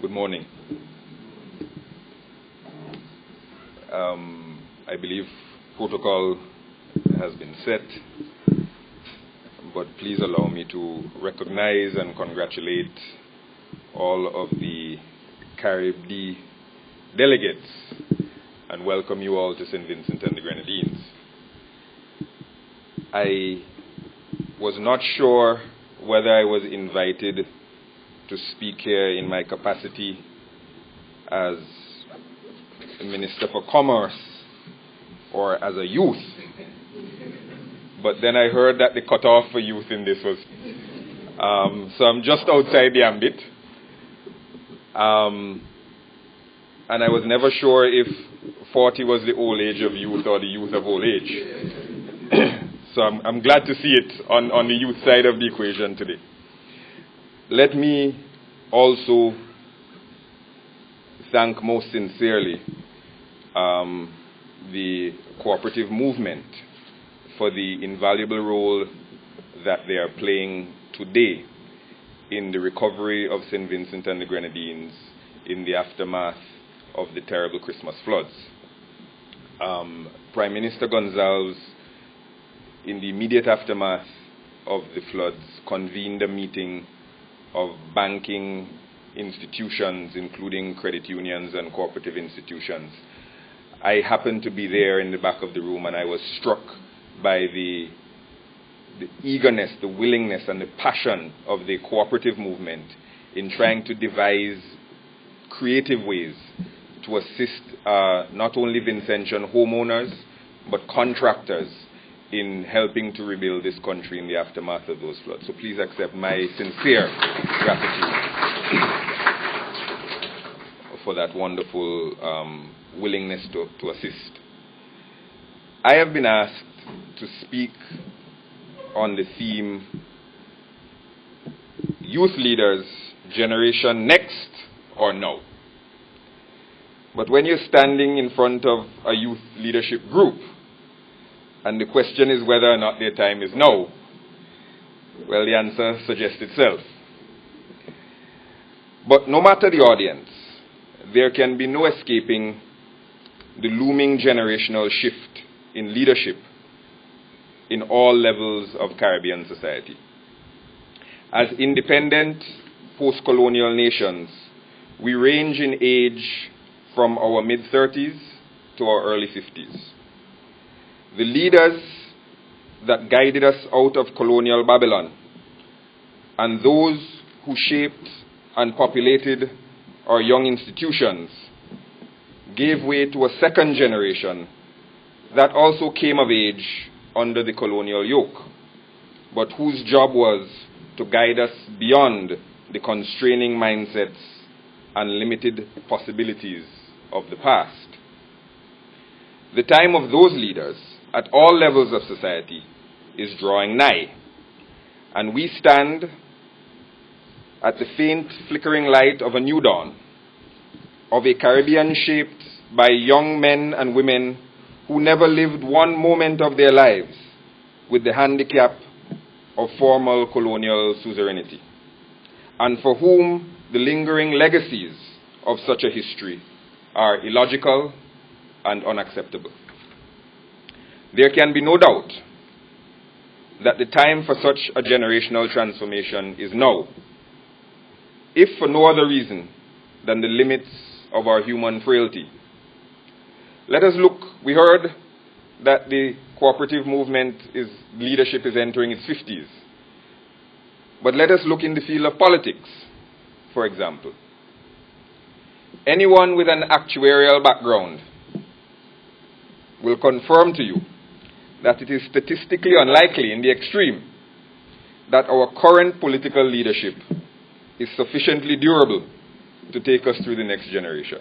Good morning. I believe protocol has been set, but please allow me to recognize and congratulate all of the CaribDE delegates and welcome you all to St. Vincent and the Grenadines. I was not sure whether I was invited to speak here in my capacity as Minister for Commerce or as a youth. But then I heard that the cutoff for youth in this was, so I'm just outside the ambit. And I was never sure if 40 was the old age of youth or the youth of old age. So I'm glad to see it on the youth side of the equation today. Let me also thank most sincerely the cooperative movement for the invaluable role that they are playing today in the recovery of St. Vincent and the Grenadines in the aftermath of the terrible Christmas floods. Prime Minister Gonsalves, in the immediate aftermath of the floods, convened a meeting of banking institutions, including credit unions and cooperative institutions. I happened to be there in the back of the room, and I was struck by the eagerness, the willingness, and the passion of the cooperative movement in trying to devise creative ways to assist not only Vincentian homeowners, but contractors in helping to rebuild this country in the aftermath of those floods. So please accept my sincere gratitude for that wonderful willingness to assist. I have been asked to speak on the theme, Youth Leaders, Generation Next or No? But when you're standing in front of a youth leadership group, and the question is whether or not their time is now, well, the answer suggests itself. But no matter the audience, there can be no escaping the looming generational shift in leadership in all levels of Caribbean society. As independent post-colonial nations, we range in age from our mid-30s to our early 50s. The leaders that guided us out of colonial Babylon and those who shaped and populated our young institutions gave way to a second generation that also came of age under the colonial yoke, but whose job was to guide us beyond the constraining mindsets and limited possibilities of the past. The time of those leaders at all levels of society is drawing nigh, and we stand at the faint flickering light of a new dawn, of a Caribbean shaped by young men and women who never lived one moment of their lives with the handicap of formal colonial suzerainty, and for whom the lingering legacies of such a history are illogical and unacceptable. There can be no doubt that the time for such a generational transformation is now, if for no other reason than the limits of our human frailty. Let us look. We heard that the cooperative movement leadership is entering its 50s. But let us look in the field of politics, for example. Anyone with an actuarial background will confirm to you that it is statistically unlikely in the extreme that our current political leadership is sufficiently durable to take us through the next generation.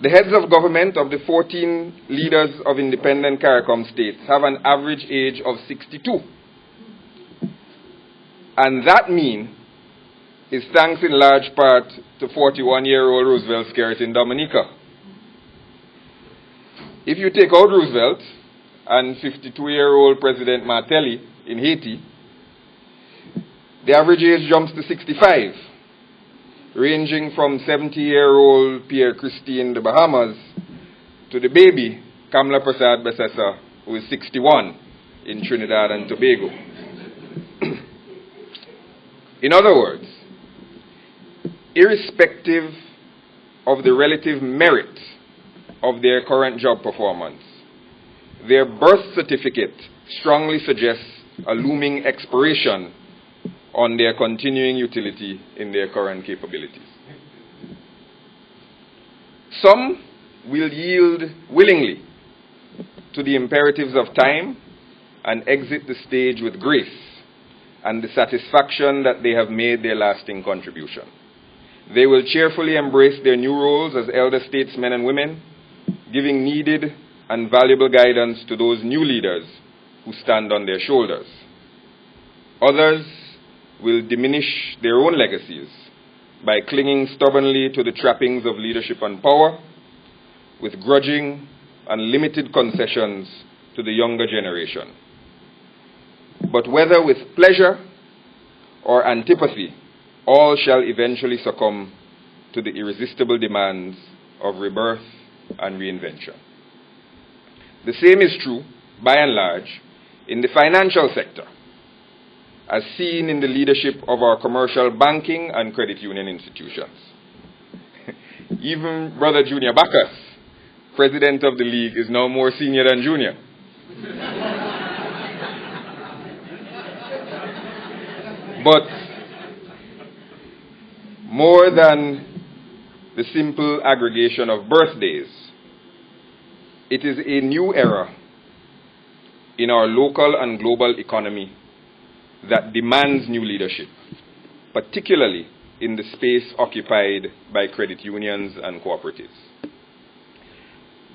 The heads of government of the 14 leaders of independent CARICOM states have an average age of 62. And that mean is thanks in large part to 41-year-old Roosevelt Skerritt in Dominica. If you take out Roosevelt and 52-year-old President Martelly in Haiti, the average age jumps to 65, ranging from 70-year-old Pierre Christie in the Bahamas to the baby, Kamla Prasad Besessa, who is 61 in Trinidad and Tobago. In other words, irrespective of the relative merit of their current job performance, their birth certificate strongly suggests a looming expiration on their continuing utility in their current capabilities. Some will yield willingly to the imperatives of time and exit the stage with grace and the satisfaction that they have made their lasting contribution. They will cheerfully embrace their new roles as elder statesmen and women, giving needed and valuable guidance to those new leaders who stand on their shoulders. Others will diminish their own legacies by clinging stubbornly to the trappings of leadership and power, with grudging and limited concessions to the younger generation. But whether with pleasure or antipathy, all shall eventually succumb to the irresistible demands of rebirth and reinvention. The same is true, by and large, in the financial sector, as seen in the leadership of our commercial banking and credit union institutions. Even Brother Junior Bacchus, President of the League, is now more senior than Junior. But more than the simple aggregation of birthdays, it is a new era in our local and global economy that demands new leadership, particularly in the space occupied by credit unions and cooperatives.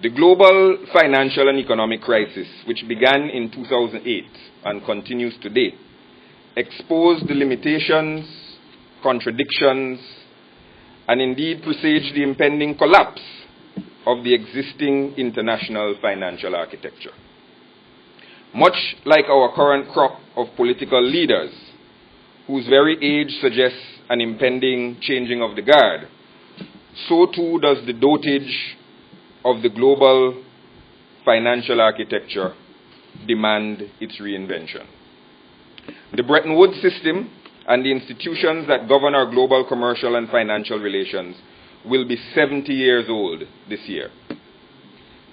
The global financial and economic crisis, which began in 2008 and continues today, exposed the limitations, contradictions, and indeed presaged the impending collapse of the existing international financial architecture. Much like our current crop of political leaders, whose very age suggests an impending changing of the guard, so too does the dotage of the global financial architecture demand its reinvention. The Bretton Woods system and the institutions that govern our global commercial and financial relations will be 70 years old this year.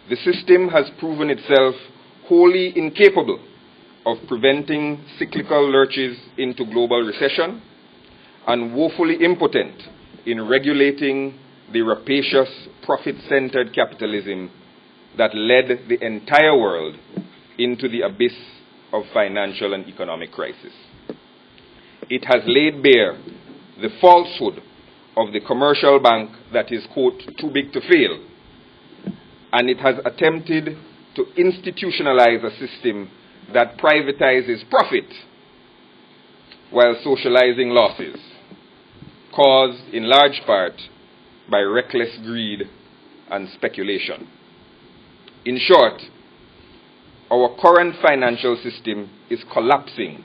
The system has proven itself wholly incapable of preventing cyclical lurches into global recession and woefully impotent in regulating the rapacious, profit-centered capitalism that led the entire world into the abyss of financial and economic crisis. It has laid bare the falsehood of the commercial bank that is, quote, too big to fail, and it has attempted to institutionalize a system that privatizes profit while socializing losses, caused in large part by reckless greed and speculation. In short, our current financial system is collapsing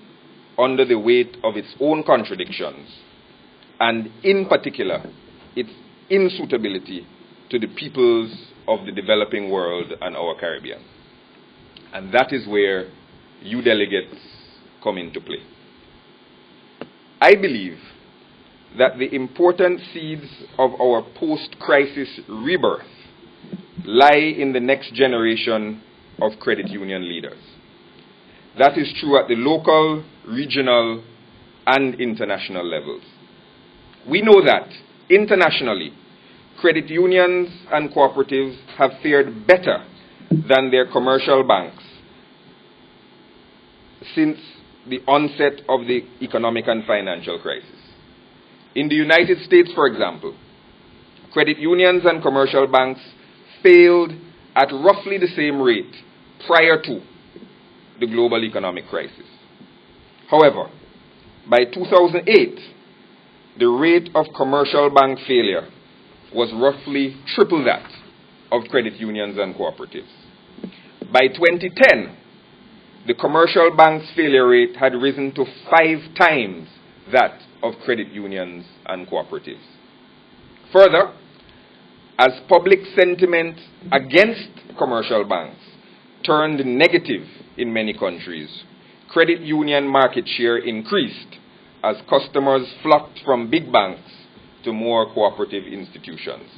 under the weight of its own contradictions, and in particular, its insuitability to the peoples of the developing world and our Caribbean. And that is where you delegates come into play. I believe that the important seeds of our post-crisis rebirth lie in the next generation of credit union leaders. That is true at the local, regional, and international levels. We know that, internationally, credit unions and cooperatives have fared better than their commercial banks since the onset of the economic and financial crisis. In the United States, for example, credit unions and commercial banks failed at roughly the same rate prior to the global economic crisis. However, by 2008, the rate of commercial bank failure was roughly triple that of credit unions and cooperatives. By 2010, the commercial bank's failure rate had risen to 5 times that of credit unions and cooperatives. Further, as public sentiment against commercial banks turned negative in many countries, credit union market share increased as customers flocked from big banks to more cooperative institutions.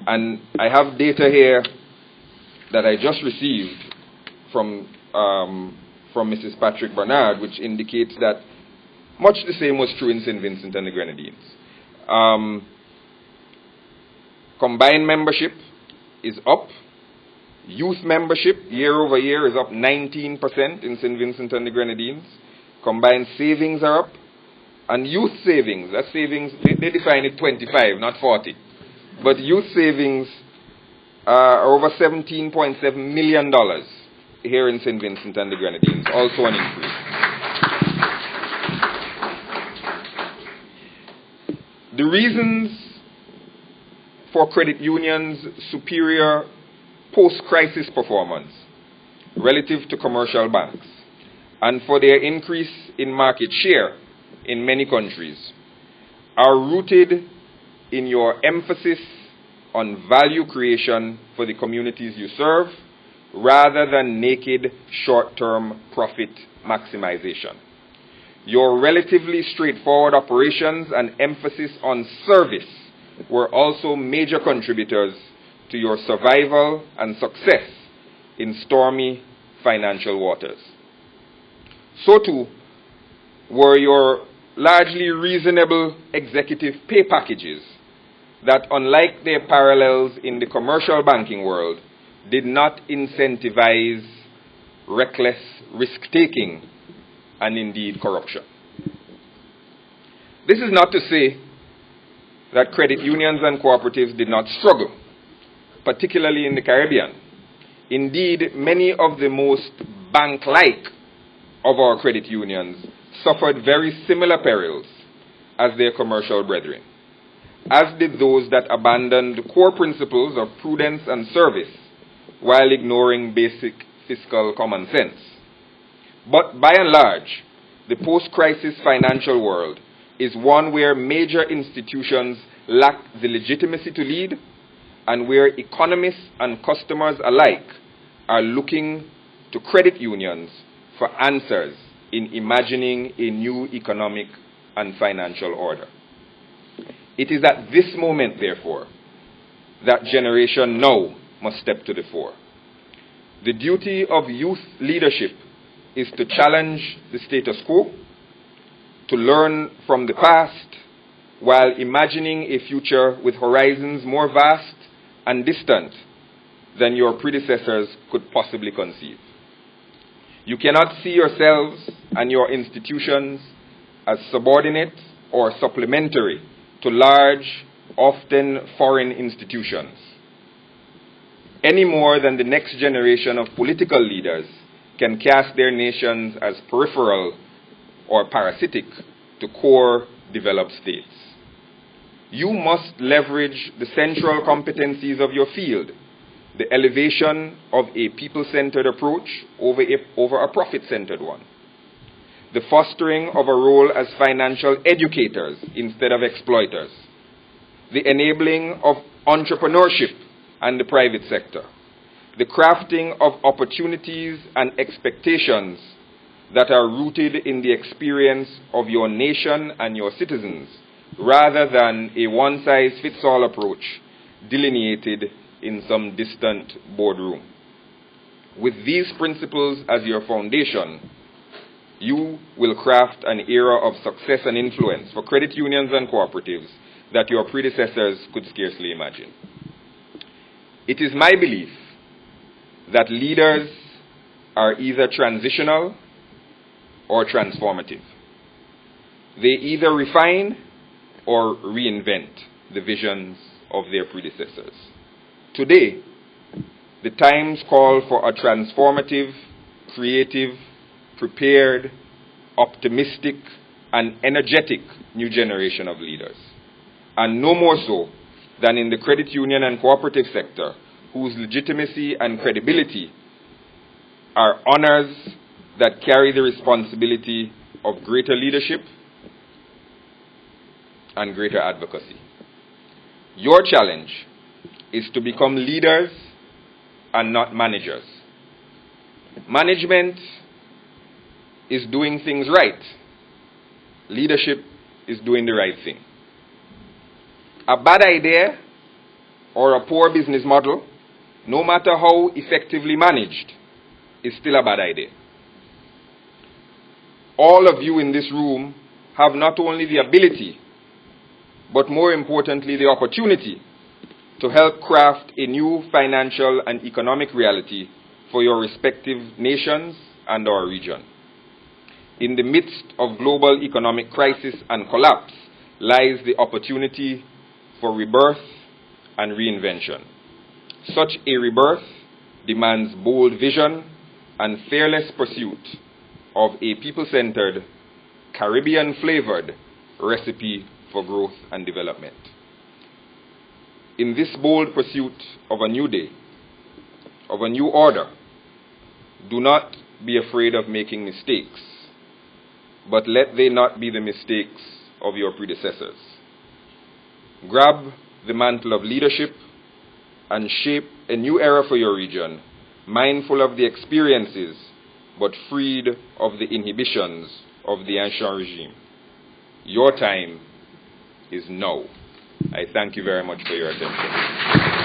And I have data here that I just received from Mrs. Patrick Bernard, which indicates that much the same was true in St. Vincent and the Grenadines. Combined membership is up. Youth membership year over year is up 19% in St. Vincent and the Grenadines. Combined savings are up. And youth savings, that savings, they define it 25, not 40. But youth savings are over $17.7 million here in St. Vincent and the Grenadines, also an increase. The reasons for credit unions' superior post-crisis performance relative to commercial banks and for their increase in market share in many countries are rooted in your emphasis on value creation for the communities you serve rather than naked short-term profit maximization. Your relatively straightforward operations and emphasis on service were also major contributors to your survival and success in stormy financial waters. So too were your largely reasonable executive pay packages that, unlike their parallels in the commercial banking world, did not incentivize reckless risk-taking and indeed corruption. This is not to say that credit unions and cooperatives did not struggle, particularly in the Caribbean. Indeed, many of the most bank-like of our credit unions suffered very similar perils as their commercial brethren, as did those that abandoned the core principles of prudence and service while ignoring basic fiscal common sense. But by and large, the post-crisis financial world is one where major institutions lack the legitimacy to lead and where economists and customers alike are looking to credit unions for answers in imagining a new economic and financial order. It is at this moment, therefore, that Generation Now must step to the fore. The duty of youth leadership is to challenge the status quo, to learn from the past, while imagining a future with horizons more vast and distant than your predecessors could possibly conceive. You cannot see yourselves and your institutions as subordinate or supplementary to large, often foreign institutions, any more than the next generation of political leaders can cast their nations as peripheral or parasitic to core developed states. You must leverage the central competencies of your field, the elevation of a people-centered approach over a profit-centered one, the fostering of a role as financial educators instead of exploiters, the enabling of entrepreneurship and the private sector, the crafting of opportunities and expectations that are rooted in the experience of your nation and your citizens, rather than a one-size-fits-all approach delineated in some distant boardroom. With these principles as your foundation, you will craft an era of success and influence for credit unions and cooperatives that your predecessors could scarcely imagine. It is my belief that leaders are either transitional or transformative. They either refine or reinvent the visions of their predecessors. Today, the times call for a transformative, creative, prepared, optimistic, and energetic new generation of leaders, and no more so than in the credit union and cooperative sector, whose legitimacy and credibility are honors that carry the responsibility of greater leadership and greater advocacy. Your challenge is to become leaders and not managers. Management is doing things right. Leadership is doing the right thing. A bad idea or a poor business model, no matter how effectively managed, is still a bad idea. All of you in this room have not only the ability, but more importantly, the opportunity to help craft a new financial and economic reality for your respective nations and our region. In the midst of global economic crisis and collapse lies the opportunity for rebirth and reinvention. Such a rebirth demands bold vision and fearless pursuit of a people-centered, Caribbean-flavored recipe for growth and development. In this bold pursuit of a new day, of a new order, do not be afraid of making mistakes, but let they not be the mistakes of your predecessors. Grab the mantle of leadership and shape a new era for your region, mindful of the experiences, but freed of the inhibitions of the ancient regime. Your time is now. I thank you very much for your attention.